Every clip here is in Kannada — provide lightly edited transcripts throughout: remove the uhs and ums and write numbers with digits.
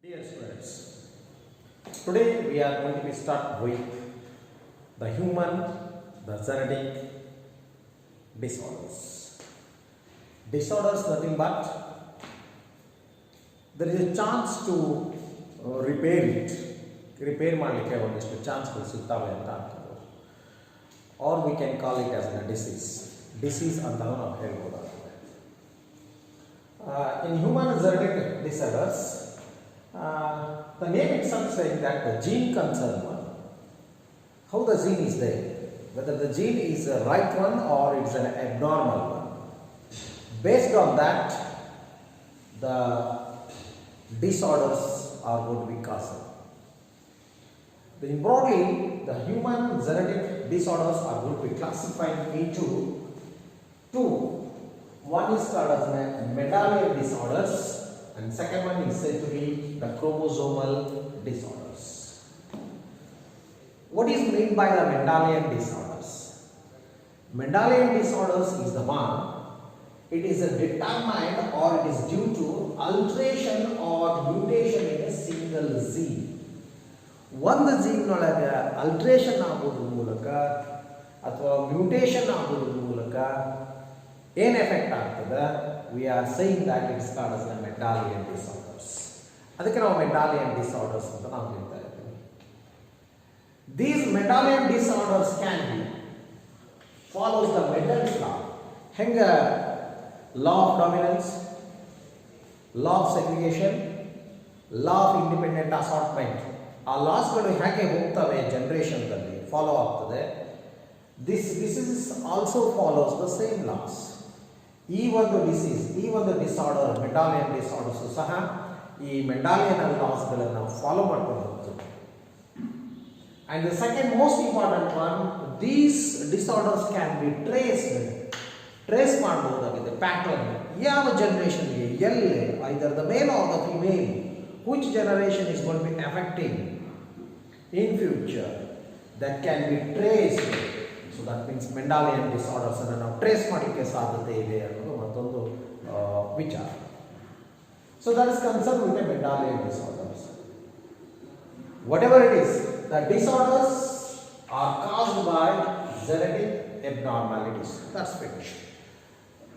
Dear students, today we are going to start with the genetic disorders. Disorders nothing but there is a chance to repair it. Repair ಮಾಡಲಿಕ್ಕೆ ಒಂದಿಷ್ಟು ಚಾನ್ಸ್ಗಳು ಸಿಗ್ತವೆ ಅಂತ ಅನ್ಕೋಬಹುದು. Or we can call it as a disease. Disease ಅಂತಾನೂ ನಾವು ಹೇಳ್ಬೋದಾಗುತ್ತೆ. In human genetic disorders, the name itself saying that the gene concern, how the gene is there, whether the gene is a right one or it's an abnormal one. Based on that, the disorders are going to be caused. Then broadly, the human genetic disorders are going to be classified into two. One is called as Mendelian disorders, and second one is said to be the chromosomal disorders. What is meant by the Mendelian disorders? Mendelian disorders is the one, it is determined or it is due to alteration or mutation in a single gene. ಒಂದು ಜೀನ್ನೊಳಗೆ ಅಲ್ಟ್ರೇಷನ್ ಆಗೋದ್ರ ಮೂಲಕ ಅಥವಾ ಮ್ಯೂಟೇಷನ್ ಆಗೋದ್ರ ಮೂಲಕ ಏನು ಎಫೆಕ್ಟ್ ಆಗ್ತದೆ, we are saying that it's called as the Mendelian disorders. ಅದಕ್ಕೆ ನಾವು ಮೆಂಡಾಲಿಯನ್ ಡಿಸಾರ್ಡರ್ಸ್ ಅಂತ ನಾವು ಹೇಳ್ತಾ ಇದ್ದೀವಿ. These Mendelian disorders can be follows the Mendel's law. ಹೆಂಗೆ law of dominance, law of segregation, law of independent assortment, ಆ ಲಾಸ್ಗಳು ಹೇಗೆ ಹೋಗ್ತವೆ ಜನರೇಷನ್ದಲ್ಲಿ ಫಾಲೋ ಆಗ್ತದೆ, this disease also follows the same laws. ಈ ಒಂದು ಡಿಸೀಸ್, ಈ ಒಂದು ಡಿಸಾರ್ಡರ್ ಮೆಂಡಾಲಿಯನ್ ಡಿಸಾರ್ಡರ್ಸ್ ಸಹ ಈ ಮೆಂಡಾಲಿಯನ್ ಲಾಸ್ಗಳನ್ನು ಫಾಲೋ ಮಾಡ್ಕೊಂಡು ಹೋಗ್ತದೆ. And the second most important one, these disorders can be trace ಮಾಡಬಹುದಾಗಿದೆ ಪ್ಯಾಟರ್ನ್. ಯಾವ ಜನರೇಷನ್ಗೆ ಎಲ್ಲಿ, either the male or the female, which generation is going to be affecting in future, that can be traced. So that means Mendelian disorders ಅನ್ನು ನಾವು ಟ್ರೇಸ್ ಮಾಡಲಿಕ್ಕೆ ಸಾಧ್ಯತೆ ಇದೆ ಅನ್ನೋದು ಮತ್ತೊಂದು ವಿಚಾರ. So that is concerned with the Mendelian disorders. Whatever it is, the disorders are caused by genetic abnormalities. That's finished.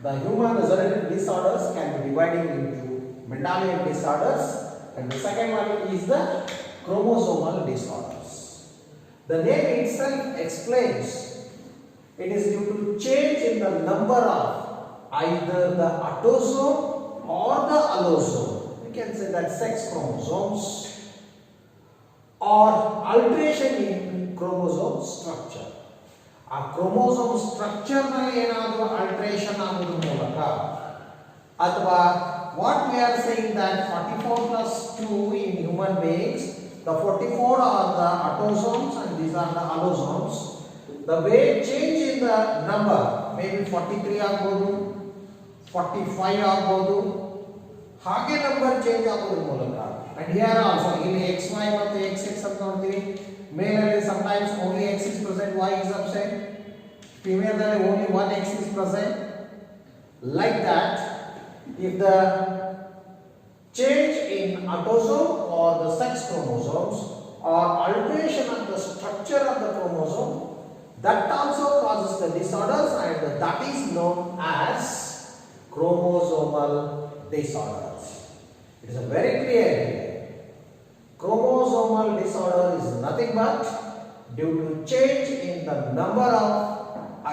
The human genetic disorders can be divided into Mendelian disorders, and the second one is the chromosomal disorders. The name itself explains it is due to change in the number of either the autosome or the allosome. We can say that sex chromosomes, or alteration in chromosome structure. ಆ ಕ್ರೋಮೋಸೋಮ್ ಸ್ಟ್ರಕ್ಚರ್ನಲ್ಲಿ ಏನಾದರೂ ಅಲ್ಟ್ರೇಷನ್ ಆಗೋದ್ರ ಮೂಲಕ, ಅಥವಾ what we are saying that 44 plus 2 in human beings, the 44 are the autosomes and these are the allosomes. The way change in the number, maybe 43 ಆಗಬಹುದು, 45 ಆಗಬಹುದು, ಹಾಗೆ ನಂಬರ್ ಚೇಂಜ್ ಆಗೋದ್ರ ಮೂಲಕ. and here also ಇಲ್ಲಿ xy ಮತ್ತು xx ಅಂತ ನೋಡ್ತೀವಿ. ಮೇಲಲ್ಲಿ sometimes only x is present, y is absent. female ದಲ್ಲಿ only one x is present. Like that, if the change in autosome or the sex chromosomes or alteration of the structure of the chromosome, that also causes the disorders, and that is known as chromosomal disorders. It is a very clear here. Chromosomal disorder is nothing but due to change in the number of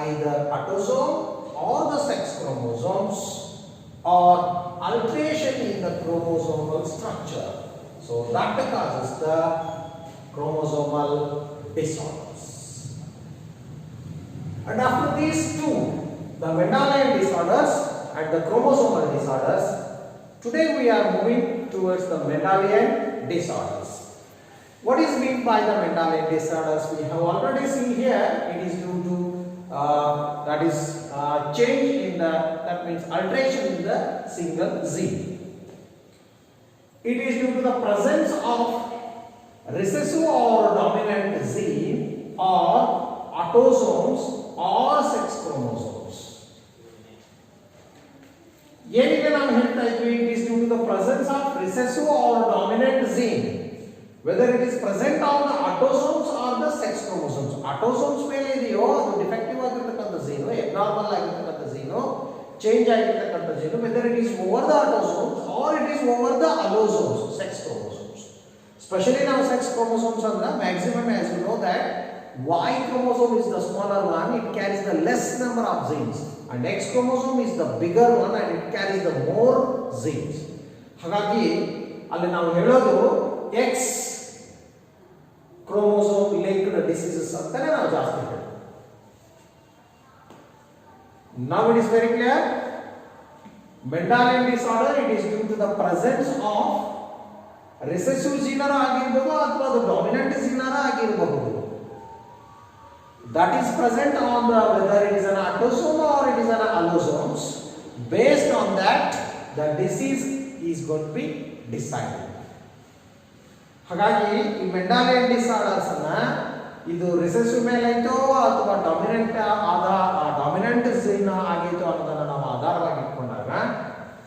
either autosome or the sex chromosomes or alteration in the chromosomal structure. So that causes the chromosomal disorders. And after these two, the Mendelian disorders and the chromosomal disorders, today we are moving towards the Mendelian disorders. What is meant by the Mendelian disorders? We have already seen here, it is due to that is change in the, that means alteration in the single gene. It is due to the presence of recessive or dominant gene or autosomes or sex chromosomes. ಏನಿದೆ ನಾವು ಹೇಳ್ತಾ ಇದ್ವಿ, it is due to the presence of recessive or dominant gene, whether it is present on the autosomes or the sex chromosomes. Autosomes ಮೇಲೆ ಇದೆಯೋ ಅದು ಡಿಫೆಕ್ಟಿವ್ ಆಗಿರ್ತಕ್ಕಂಥ ಜೀನು, ಎಬ್ನಾರ್ಮಲ್ ಆಗಿರ್ತಕ್ಕಂಥ ಜೀನು, ಚೇಂಜ್ ಆಗಿರ್ತಕ್ಕಂಥ gene, whether it is over the autosomes or it is over the allosomes, sex chromosomes. Specially ನಾವು ಸೆಕ್ಸ್ ಕ್ರೋಮೋಸೋಮ್ಸ್ ಅಂದ್ರೆ maximum as you know that Y chromosome is the smaller one, it carries the less number of genes, and X chromosome is the bigger one and it carries the more genes. ಹಾಗಾಗಿ ಅಲ್ಲಿ ನಾವು ಹೇಳೋದು X chromosome linked diseases ಅಂತಾನೆ ನಾವು ಜಾಸ್ತಿ ಹೇಳ್ತೀವಿ. Now it is very clear. Mendelian disorder, it is due to the presence of recessive gene ಆಗಿರಬಹುದು ಅಥವಾ ಅದು ಡಾಮಿನೆಂಟ್ ಜೀನ್ ಆಗಿರಬಹುದು. That is present on the whether it is an autosome or it is an allosomes. Based on that, the disease is going to be decided. ಹಾಗಾಗಿ ಈ ಮೆಂಡಾಲಿಯನ್ ಡಿಸಾರ್ಡರ್ಸ್ ಅನ್ನ ಇದು ರಿಸೆಸಿವ್ ಮೇಲೆ ಐತೋ ಅಥವಾ ಡಾಮಿನೆಂಟ್ ಜೀನ್ ಆಗಿತ್ತು ಅನ್ನೋದನ್ನ ನಾವು ಆಧಾರವಾಗಿ ಇಟ್ಕೊಂಡಾಗ,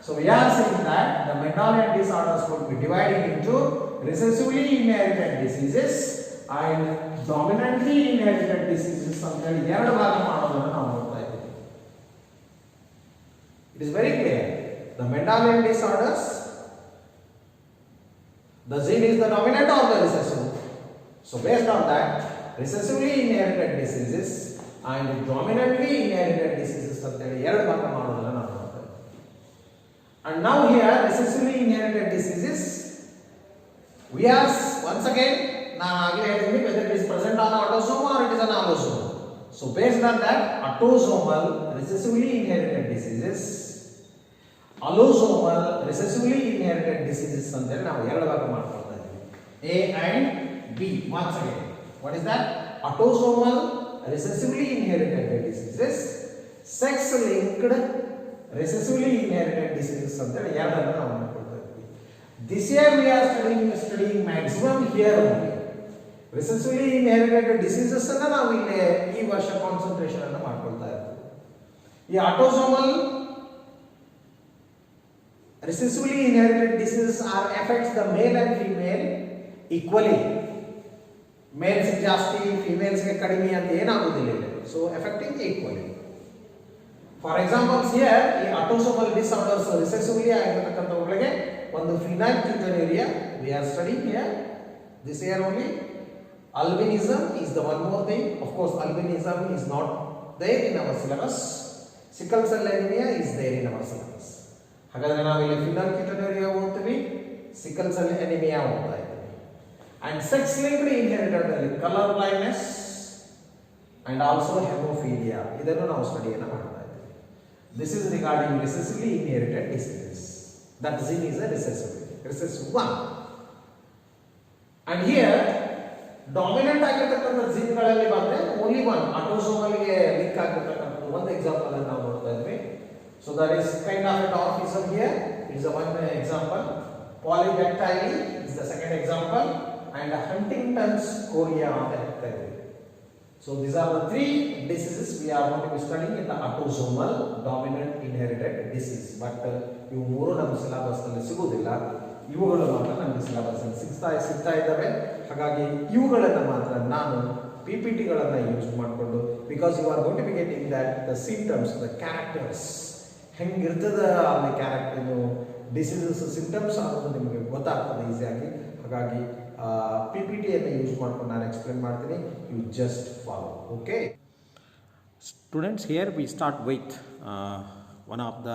so we are saying that the Mendelian disorders could be divided into recessively inherited diseases and dominantly inherited diseases ಅಂತ ಹೇಳಿ ಎರಡು ಭಾಗ ಮಾಡೋದನ್ನು ನಾವು ನೋಡ್ತಾ ಇದ್ದೀವಿ. It is very clear. The Mendelian disorders, the gene is the dominant or the recessive. So based on that, recessively inherited diseases and dominantly inherited diseases ಅಂತ ಹೇಳಿ ಎರಡು ಭಾಗ ಮಾಡೋದನ್ನು ನಾವು ನೋಡ್ತಾ ಇದ್ದೀವಿ. And now here recessively inherited diseases, we are once again ನಾನು ಆಗಲೇ ಹೇಳಿದ್ವಿ whether it is present on autosome or it is an allosome. So based on that, autosomal recessively inherited diseases, allosomal recessively inherited diseases ಅಂತ ಹೇಳಿ ನಾವು ಎರಡು ಭಾಗ ಮಾಡ್ಕೊಳ್ತಾ ಇದ್ದೀವಿ, A and B. Once again, what is that? Autosomal recessively inherited diseases, sex linked recessively inherited diseases ಅಂತ ಹೇಳಿ ಎರಡನ್ನು ನಾವು ಮಾಡ್ಕೊಳ್ತಾ ಇದ್ದೀವಿ. This year we are studying maximum here only. Recessively inherited diseases ಅನ್ನ ನಾವು ಇಲ್ಲಿ ಈ ವರ್ಷ ಕಾನ್ಸಂಟ್ರೇಷನ್ ಅನ್ನು ಮಾಡ್ಕೊಳ್ತಾ ಇದ್ದೀವಿ. ಈ autosomal recessively inherited diseases are affects the male and female equally. Males ಜಾಸ್ತಿ ಫಿಮೇಲ್ಸ್ ಗೆ ಕಡಿಮೆ ಅಂತ ಏನಾಗುವುದಿಲ್ಲ ಇಲ್ಲಿ. So affecting equally. For examples here ಈ ಆಟೋಸೋಮಲ್ ಡಿಸಾರ್ಡರ್ಸ್ ರಿಸೆಸಿವ್ಲಿ ಆಗಿರತಕ್ಕಂಥವುಗಳಿಗೆ ಒಂದು phenylketonuria we are studying here this year only. Albinism is the one more thing. Of course, albinism is not there in our syllabus. Sickle cell anemia is there in our syllabus. ಹಾಗಾದ್ರೆ ನಾವು ಇಲ್ಲಿ phenylketonuria ಓದ್ತೀವಿ, sickle cell anemia ಓದ್ತಾ ಇದ್ದೀವಿ. And sex linked inherited color blindness and also hemophilia ಇದನ್ನು ನಾವು ಸ್ಟಡಿಯನ್ನು ಮಾಡ್ತಾ ಇದ್ದೀವಿ. This is regarding recessively inherited diseases. That gene is a recessive one. And here dominant ಆಗಿರತಕ್ಕಂಥ ಜೀನ್ಗಳಲ್ಲಿ ಬಂದ್ರೆ ಓನ್ಲಿ ಒನ್ ಆಟೋಸೋಮಲ್ ಗೆ ಲಿಂಕ್ ಆಗಿರತಕ್ಕಂಥ ಒಂದು ಎಕ್ಸಾಂಪಲ್ ಅನ್ನು ನಾವು ನೋಡ್ತಾ ಇದ್ವಿ. So that is kind of a dwarfism here, it is one example. Polydactyly is the second example and Huntington's chorea ಅಂತ ಹೇಳ್ತಾ ಇದ್ವಿ. So these are the three diseases we are going to be studying in the autosomal dominant inherited disease. But ಇವು ಮೂರು ನಮ್ಮ ಸಿಲೆಬಸ್ ನಲ್ಲಿ ಸಿಗುವುದಿಲ್ಲ, ಇವುಗಳು ಮಾತ್ರ ನಮಗೆ ಸಿಲೆಬಸ್ ಅಲ್ಲಿ ಸಿಗ್ತಾ ಇದ್ದಾವೆ. ಹಾಗಾಗಿ ಇವುಗಳನ್ನು ಮಾತ್ರ ನಾನು PPTಗಳನ್ನು ಯೂಸ್ ಮಾಡಿಕೊಂಡು, because you are going to be getting that the symptoms, the characters ಹೆಂಗಿರ್ತದ ಅಲ್ಲಿ ಕ್ಯಾರೆಕ್ಟರ್ ಡಿಸೀಸಸ್ ಸಿಂಪ್ಟಮ್ಸ್ ಅನ್ನೋದು ನಿಮಗೆ ಗೊತ್ತಾಗ್ತದೆ ಈಸಿಯಾಗಿ. ಹಾಗಾಗಿ PPTಯನ್ನು ಯೂಸ್ ಮಾಡ್ಕೊಂಡು ನಾನು ಎಕ್ಸ್ಪ್ಲೇನ್ ಮಾಡ್ತೀನಿ, you just follow. Okay students, here we start with one of the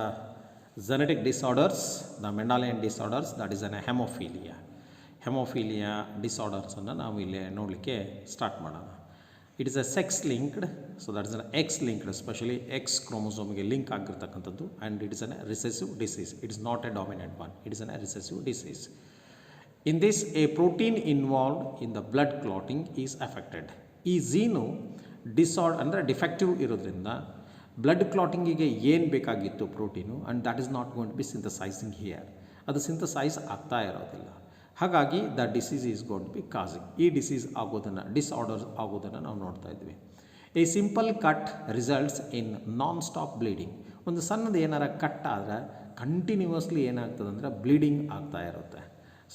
genetic disorders, the Mendelian disorders, that is an hemophilia. Hemophilia disorders ಅನ್ನು ನಾವು ಇಲ್ಲಿ ನೋಡಲಿಕ್ಕೆ ಸ್ಟಾರ್ಟ್ ಮಾಡೋಣ. It is a sex linked, so that is an X linked, specially X ಕ್ರೋಮೋಸೋಮ್ಗೆ ಲಿಂಕ್ ಆಗಿರ್ತಕ್ಕಂಥದ್ದು. And it is an recessive disease. It is not a dominant one, it is an recessive disease. In this a protein involved in the blood clotting is affected. ಈ ಜೀನು ಡಿಸಾರ್ಡ್ ಅಂದರೆ ಡಿಫೆಕ್ಟಿವ್ ಇರೋದ್ರಿಂದ ಬ್ಲಡ್ ಕ್ಲಾಟಿಂಗಿಗೆ ಏನು ಬೇಕಾಗಿತ್ತು protein, and that is not going to be synthesizing here, ಅದು ಸಿಂಥಸೈಸ್ ಆಗ್ತಾ ಇರೋದಿಲ್ಲ. ಹಾಗಾಗಿ the disease is going to be causing. ಈ ಡಿಸೀಸ್ ಆಗೋದನ್ನು, ಡಿಸಾರ್ಡರ್ ಆಗೋದನ್ನು ನಾವು ನೋಡ್ತಾ ಇದ್ವಿ. A simple cut results in non stop bleeding. ಒಂದು ಸಣ್ಣದು ಏನಾರ ಕಟ್ ಆದರೆ ಕಂಟಿನ್ಯೂಸ್ಲಿ ಏನಾಗ್ತದೆ ಅಂದರೆ ಬ್ಲೀಡಿಂಗ್ ಆಗ್ತಾ ಇರುತ್ತೆ.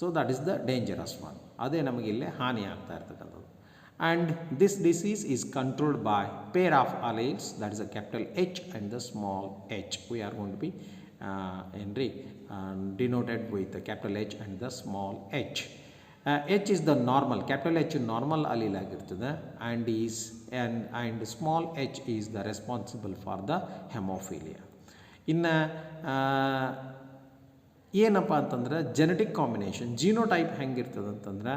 So that is the dangerous one. ಅದೇ ನಮಗೆ ಇಲ್ಲಿ ಹಾನಿ ಆಗ್ತಾ ಇರ್ತಕ್ಕಂಥದ್ದು. And this disease is controlled by pair of alleles, that is a capital H and the small h. We are going to be denoted with the capital H and the small h. H is the normal, capital H normal allele ಆಗಿರ್ತದೆ, and small h is the responsible for the hemophilia. ಇನ್ನು ಏನಪ್ಪ ಅಂತಂದ್ರೆ ಜೆನೆಟಿಕ್ ಕಾಂಬಿನೇಷನ್, ಜೀನೋಟೈಪ್ ಹೆಂಗಿರ್ತದೆ ಅಂತಂದ್ರೆ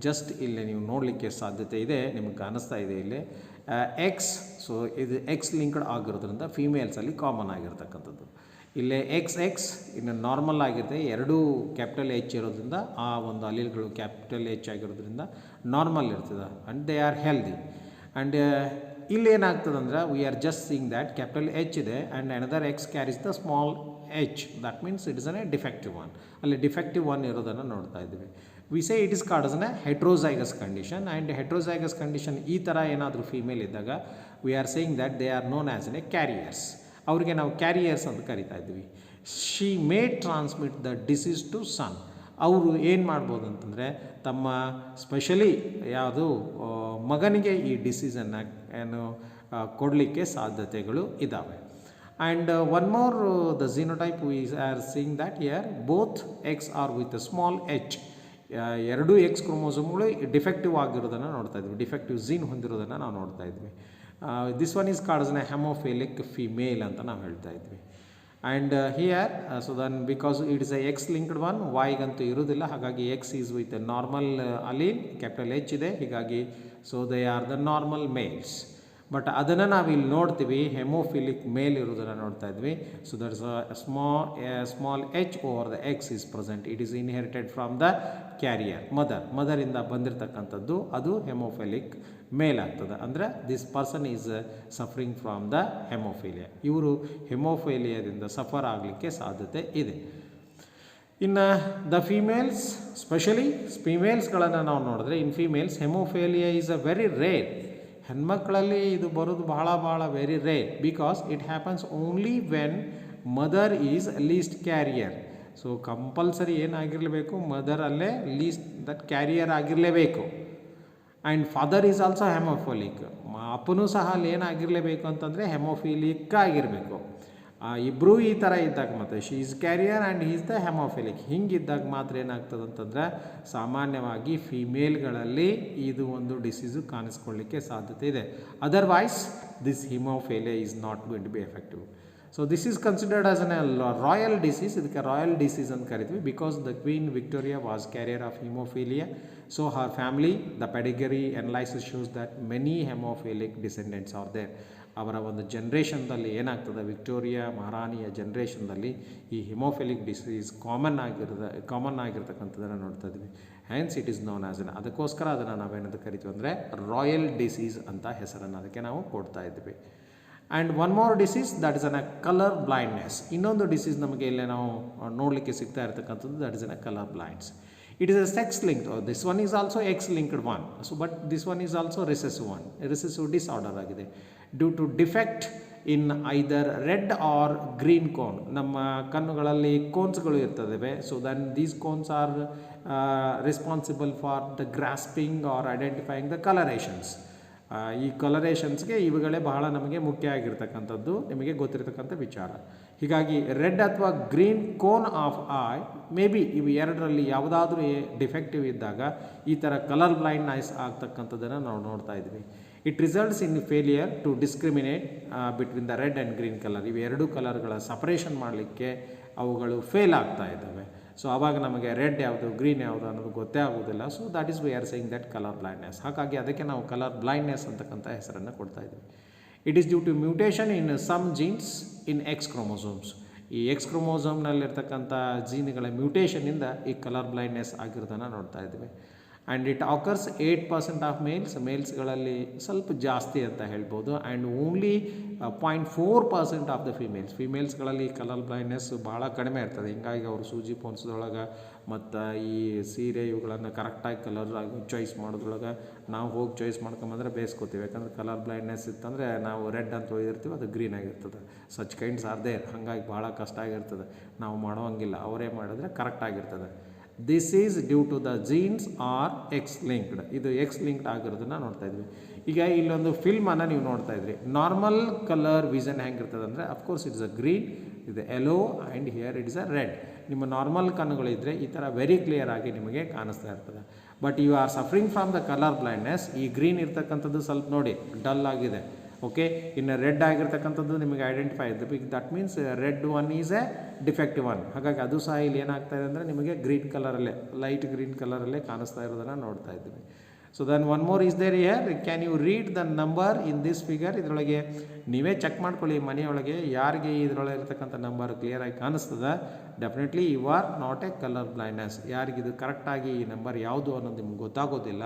ಜಸ್ಟ್ ಇಲ್ಲಿ ನೀವು ನೋಡಲಿಕ್ಕೆ ಸಾಧ್ಯತೆ ಇದೆ, ನಿಮಗೆ ಕಾಣಿಸ್ತಾ ಇದೆ ಇಲ್ಲಿ ಎಕ್ಸ್. ಸೊ ಇದು ಎಕ್ಸ್ ಲಿಂಕ್ಡ್ ಆಗಿರೋದ್ರಿಂದ ಫೀಮೇಲ್ಸಲ್ಲಿ ಕಾಮನ್ ಆಗಿರ್ತಕ್ಕಂಥದ್ದು. ಇಲ್ಲೇ XX ಇನ್ನು ನಾರ್ಮಲ್ ಆಗಿರುತ್ತೆ, ಎರಡೂ ಕ್ಯಾಪಿಟಲ್ H ಇರೋದ್ರಿಂದ ಆ ಒಂದು ಅಲೀಲ್ಗಳು ಕ್ಯಾಪಿಟಲ್ H ಆಗಿರೋದ್ರಿಂದ ನಾರ್ಮಲ್ ಇರ್ತದೆ and they are healthy. And ಇಲ್ಲೇನಾಗ್ತದೆ ಅಂದ್ರೆ we are just seeing that capital H ಇದೆ and another X carries the small h, that means it is an a defective one. ಅಲ್ಲಿ ಡಿಫೆಕ್ಟಿವ್ ಒನ್ ಇರೋದನ್ನು ನೋಡ್ತಾ ಇದ್ದೀವಿ. We say it is called as an heterozygous condition. And heterozygous condition ಈ ಥರ ಏನಾದರೂ ಫೀಮೇಲ್ ಇದ್ದಾಗ we are saying that they are known as an a carriers. ಅವ್ರಿಗೆ ನಾವು ಕ್ಯಾರಿಯರ್ಸ್ ಅಂತ ಕರಿತಾ ಇದ್ವಿ. She may transmit the disease to son. ಅವರು ಏನು ಮಾಡ್ಬೋದು ಅಂತಂದರೆ ತಮ್ಮ ಸ್ಪೆಷಲಿ ಯಾವುದು ಮಗನಿಗೆ ಈ ಡಿಸೀಸನ್ನು ಏನು ಕೊಡಲಿಕ್ಕೆ ಸಾಧ್ಯತೆಗಳು ಇದ್ದಾವೆ. And one more the genotype we are seeing that here both X are with small h. ಎರಡೂ ಎಕ್ಸ್ ಕ್ರೋಮೋಸೋಮ್ಗಳು ಡಿಫೆಕ್ಟಿವ್ ಆಗಿರೋದನ್ನು ನೋಡ್ತಾ ಇದ್ವಿ, ಡಿಫೆಕ್ಟಿವ್ ಝೀನ್ ಹೊಂದಿರೋದನ್ನು ನಾವು ನೋಡ್ತಾ ಇದ್ವಿ. This one is called as a haemophilic female ಅಂತ ನಾವು ಹೇಳ್ತಾ ಇದ್ವಿ. And here so then because it is a X linked one, ವೈಗಂತೂ ಇರೋದಿಲ್ಲ, ಹಾಗಾಗಿ X is with normal allele, capital H ಇದೆ, ಹೀಗಾಗಿ so they are the normal males. But ಅದನ್ನು ನಾವು ಇಲ್ಲಿ ನೋಡ್ತೀವಿ ಹೆಮೋಫಿಲಿಕ್ ಮೇಲ್ ಇರೋದನ್ನು ನೋಡ್ತಾ ಇದ್ವಿ. So that is small h over the X is present. It is inherited from the carrier, ಮದರಿಂದ ಬಂದಿರತಕ್ಕಂಥದ್ದು, ಅದು ಹೆಮೋಫಿಲಿಕ್ ಮೇಲ್ ಆಗ್ತದೆ. ಅಂದರೆ this person is suffering from the haemophilia. ಇವರು ಹೆಮೋಫಿಲಿಯಾದಿಂದ ಸಫರ್ ಆಗಲಿಕ್ಕೆ ಸಾಧ್ಯತೆ ಇದೆ. ಇನ್ನು ದ ಫೀಮೇಲ್ಸ್, ಸ್ಪೆಷಲಿ ಫೀಮೇಲ್ಸ್ಗಳನ್ನು ನಾವು ನೋಡಿದ್ರೆ in females hemophilia is a very rare. ಹೆಣ್ಮಕ್ಕಳಲ್ಲಿ ಇದು ಬರೋದು ಬಹಳ very rare, because it happens only when mother is least carrier. So compulsory ಏನಾಗಿರಲೇಬೇಕು, ಮದರಲ್ಲೇ ಲೀಸ್ಟ್ ದಟ್ ಕ್ಯಾರಿಯರ್ ಆಗಿರಲೇಬೇಕು. And father is also hemophilic. ಅಪ್ಪನೂ ಸಹ ಅಲ್ಲಿ ಏನಾಗಿರಲೇಬೇಕು ಅಂತಂದರೆ ಹೆಮೋಫಿಲಿಕ್ ಆಗಿರಬೇಕು. ಇಬ್ಬರೂ ಈ ಥರ ಇದ್ದಾಗ ಮತ್ತು she is carrier and is the hemophilic. ಹಿಂಗಿದ್ದಾಗ ಮಾತ್ರ ಏನಾಗ್ತದೆ ಅಂತಂದರೆ ಸಾಮಾನ್ಯವಾಗಿ ಫಿಮೇಲ್ಗಳಲ್ಲಿ ಇದು ಒಂದು ಡಿಸೀಸು ಕಾಣಿಸ್ಕೊಳ್ಳಿಕ್ಕೆ ಸಾಧ್ಯತೆ ಇದೆ. Otherwise this hemophilia is not going to be effective. So this is considered as an royal disease. ಇದಕ್ಕೆ ರಾಯಲ್ ಡಿಸೀಸ್ ಅಂತ ಕರಿತೀವಿ, because the queen Victoria was carrier of hemophilia. So her family, the pedigree analysis shows that many hemophilic descendants are there. ಅವರ ಒಂದು ಜನ್ರೇಷನ್ದಲ್ಲಿ ಏನಾಗ್ತದೆ, ವಿಕ್ಟೋರಿಯಾ ಮಹಾರಾಣಿಯ ಜನ್ರೇಷನ್ದಲ್ಲಿ ಈ ಹಿಮೋಫಿಲಿಕ್ ಡಿಸೀಸ್ ಕಾಮನ್ ಆಗಿರ್ತಕ್ಕಂಥದ್ದನ್ನು ನೋಡ್ತಾ ಇದ್ವಿ. Hans it is known as N, ಅದಕ್ಕೋಸ್ಕರ ಅದನ್ನು ನಾವೇನಂತ ಕರಿತೀವಿ ಅಂದರೆ ರಾಯಲ್ ಡಿಸೀಸ್ ಅಂತ ಹೆಸರನ್ನು ಅದಕ್ಕೆ ನಾವು ಕೊಡ್ತಾ ಇದ್ವಿ. And one more disease that is an a colour blindness. ಇನ್ನೊಂದು ಡಿಸೀಸ್ ನಮಗೆ ಇಲ್ಲೇ ನಾವು ನೋಡಲಿಕ್ಕೆ ಸಿಗ್ತಾ ಇರ್ತಕ್ಕಂಥದ್ದು that is an a colour blinds. It is a sex linked. This one is also X linked one. So, but this one is also recessive one. Recessive disorder ಆಗಿದೆ due to defect in either red or green cone. ನಮ್ಮ ಕಣ್ಣುಗಳಲ್ಲಿ ಕೋನ್ಸ್ಗಳು ಇರ್ತವೆ. So then these cones are responsible for the grasping or identifying the colorations. ಈ ಕಲರೇಷನ್ಸ್ಗೆ ಇವುಗಳೇ ಬಹಳ ನಮಗೆ ಮುಖ್ಯ ಆಗಿರ್ತಕ್ಕಂಥದ್ದು, ನಿಮಗೆ ಗೊತ್ತಿರತಕ್ಕಂಥ ವಿಚಾರ. ಹೀಗಾಗಿ ರೆಡ್ ಅಥವಾ green cone of I, may be ಇವು ಎರಡರಲ್ಲಿ ಯಾವುದಾದ್ರೂ ಡಿಫೆಕ್ಟಿವ್ ಇದ್ದಾಗ ಈ ಥರ ಕಲರ್ ಬ್ಲೈಂಡ್ನೆಸ್ ಆಗ್ತಕ್ಕಂಥದ್ದನ್ನು ನಾವು ನೋಡ್ತಾ ಇದ್ವಿ. It results in failure to discriminate between the red and green colour. ಇವು ಎರಡೂ ಕಲರ್ಗಳ ಸಪರೇಷನ್ ಮಾಡಲಿಕ್ಕೆ ಅವುಗಳು ಫೇಲ್ ಆಗ್ತಾ ಇದ್ದಾವೆ. ಸೊ ಆವಾಗ ನಮಗೆ ರೆಡ್ ಯಾವುದು ಗ್ರೀನ್ ಯಾವುದು ಅನ್ನೋದು ಗೊತ್ತೇ ಆಗೋದಿಲ್ಲ. So that is we are saying that colour blindness. ಹಾಗಾಗಿ ಅದಕ್ಕೆ ನಾವು ಕಲರ್ ಬ್ಲೈಂಡ್ನೆಸ್ ಅಂತಕ್ಕಂಥ ಹೆಸರನ್ನು ಕೊಡ್ತಾ ಇದ್ವಿ. It is due to mutation in some genes in X chromosomes. ಈ ಎಕ್ಸ್ ಕ್ರೋಮೋಸೋಮ್ನಲ್ಲಿರ್ತಕ್ಕಂಥ ಜೀನ್ಗಳ ಮ್ಯೂಟೇಷನಿಂದ ಈ ಕಲರ್ ಬ್ಲೈಂಡ್ನೆಸ್ ಆಗಿರೋದನ್ನು ನೋಡ್ತಾ ಇದ್ವಿ. ಆ್ಯಂಡ್ ಇಟ್ ಆಕರ್ಸ್ 8% ಆಫ್ ಮೇಲ್ಸ್ಗಳಲ್ಲಿ ಸ್ವಲ್ಪ ಜಾಸ್ತಿ ಅಂತ ಹೇಳ್ಬೋದು. ಆ್ಯಂಡ್ ಓನ್ಲಿ 0.4% ಆಫ್ ದ ಫಿಮೇಲ್ಸ್ಗಳಲ್ಲಿ ಕಲರ್ ಬ್ಲೈಂಡ್ನೆಸ್ ಭಾಳ ಕಡಿಮೆ ಇರ್ತದೆ. ಹಿಂಗಾಗಿ ಅವರು ಸೂಜಿ ಪೋನ್ಸ್ದೊಳಗೆ ಮತ್ತು ಈ ಸೀರೆ ಇವುಗಳನ್ನು ಕರೆಕ್ಟಾಗಿ ಕಲರ್ ಚಾಯ್ಸ್ ಮಾಡೋದ್ರೊಳಗೆ ನಾವು ಹೋಗಿ ಚಾಯ್ಸ್ ಮಾಡ್ಕೊಂಬಂದ್ರೆ ಬೇಯಿಸ್ಕೋತೀವಿ. ಯಾಕಂದ್ರೆ ಕಲರ್ ಬ್ಲೈಂಡ್ನೆಸ್ ಇತ್ತಂದರೆ ನಾವು ರೆಡ್ ಅಂತ ಒಯ್ದಿರ್ತೀವಿ, ಅದು ಗ್ರೀನ್ ಆಗಿರ್ತದೆ. Such kinds are there. ಹಾಗಾಗಿ ಭಾಳ ಕಷ್ಟ ಆಗಿರ್ತದೆ, ನಾವು ಮಾಡೋಂಗಿಲ್ಲ, ಅವರೇ ಮಾಡಿದ್ರೆ ಕರೆಕ್ಟಾಗಿರ್ತದೆ. This is due to the genes are X linked. ಇದು ಎಕ್ಸ್ ಲಿಂಕ್ಡ್ ಆಗಿರೋದನ್ನು ನೋಡ್ತಾ ಇದ್ವಿ. ಈಗ ಇಲ್ಲೊಂದು ಫಿಲ್ಮನ್ನು ನೀವು ನೋಡ್ತಾ ಇದ್ರಿ. ನಾರ್ಮಲ್ ಕಲರ್ ವಿಷನ್ ಹೆಂಗಿರ್ತದೆ ಅಂದರೆ ಅಫ್ಕೋರ್ಸ್ ಇಟ್ಸ್ ಅ ಗ್ರೀನ್, ಇದು yellow and here it's a red. ನಿಮ್ಮ ನಾರ್ಮಲ್ ಕಣ್ಣುಗಳಿದ್ದರೆ ಈ ಥರ ವೆರಿ ಕ್ಲಿಯರ್ ಆಗಿ ನಿಮಗೆ ಕಾಣಿಸ್ತಾ ಇರ್ತದೆ. But you are suffering from the colour blindness. ಈ ಗ್ರೀನ್ ಇರ್ತಕ್ಕಂಥದ್ದು ಸ್ವಲ್ಪ ನೋಡಿ ಡಲ್ ಆಗಿದೆ. ಓಕೆ, ಇನ್ನು ರೆಡ್ ಆಗಿರ್ತಕ್ಕಂಥದ್ದು ನಿಮಗೆ ಐಡೆಂಟಿಫೈ ಇದೆ. That means red one is a defective one. ಹಾಗಾಗಿ ಅದು ಸಹ ಇಲ್ಲಿ ಏನಾಗ್ತಾ ಇದೆ ಅಂದರೆ ನಿಮಗೆ ಗ್ರೀನ್ ಕಲರಲ್ಲೇ, ಲೈಟ್ ಗ್ರೀನ್ ಕಲರಲ್ಲೇ ಕಾಣಿಸ್ತಾ ಇರೋದನ್ನು ನೋಡ್ತಾ ಇದ್ದೀವಿ. So then one more is there here. Can you read the number in this figure? ಇದರೊಳಗೆ ನೀವೇ ಚೆಕ್ ಮಾಡ್ಕೊಳ್ಳಿ ಮನೆಯೊಳಗೆ, ಯಾರಿಗೆ ಇದರೊಳಗೆ ಇರ್ತಕ್ಕಂಥ ನಂಬರ್ ಕ್ಲಿಯರಾಗಿ ಕಾಣಿಸ್ತದೆ, definitely you are not a colour blindness. ಯಾರಿಗಿದು ಕರೆಕ್ಟಾಗಿ ಈ ನಂಬರ್ ಯಾವುದು ಅನ್ನೋದು ನಿಮ್ಗೆ ಗೊತ್ತಾಗೋದಿಲ್ಲ.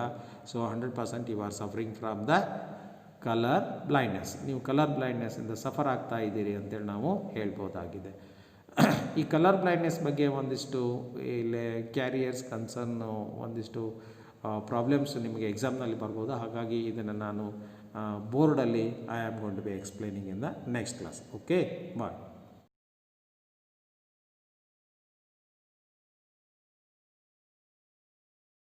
So 100% you are suffering from the colour blindness. ನೀವು ಕಲರ್ ಬ್ಲೈಂಡ್ನೆಸ್ಸಿಂದ ಸಫರ್ ಆಗ್ತಾ ಇದ್ದೀರಿ ಅಂತೇಳಿ ನಾವು ಹೇಳ್ಬೋದಾಗಿದೆ. ಈ ಕಲರ್ ಬ್ಲೈಂಡ್ನೆಸ್ ಬಗ್ಗೆ ಒಂದಿಷ್ಟು ಇಲ್ಲೇ ಕ್ಯಾರಿಯರ್ಸ್ ಕನ್ಸರ್ನು ಒಂದಿಷ್ಟು ಪ್ರಾಬ್ಲಮ್ಸ್ ನಿಮಗೆ ಎಕ್ಸಾಮ್ನಲ್ಲಿ ಬರ್ಬೋದು. ಹಾಗಾಗಿ ಇದನ್ನು ನಾನು ಬೋರ್ಡಲ್ಲಿ I am going to be explaining in the next class. Okay, bye.